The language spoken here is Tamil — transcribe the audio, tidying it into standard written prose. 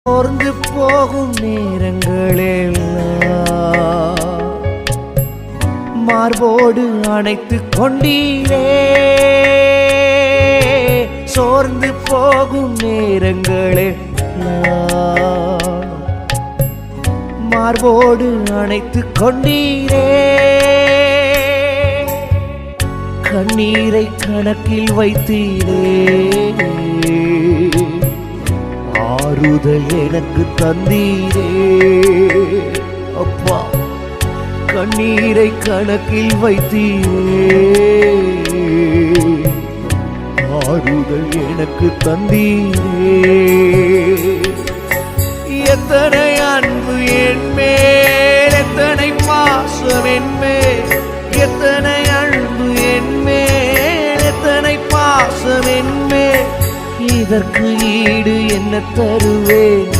சோர்ந்து போகும் நேரங்களெல்லாம் மார்போடு அணைத்துக் கொண்டீரே. சோர்ந்து போகும் நேரங்களெல்லாம் மார்போடு அணைத்துக் கொண்டீரே. கண்ணீரை கணக்கில் வைத்தீரே. ஆறுதல் எனக்கு தந்தீரே. அப்பா, கண்ணீரை கணக்கில் வைத்தீரே. ஆறுதல் எனக்கு தந்தீரே. எத்தனை அன்பு என் மேல், எத்தனை பாசம் என் மேல், எத்தனை அன்பு என் மேல், எத்தனை பாசம் என் மேல். இதற்கு ஈடு என்ன தருவேன்?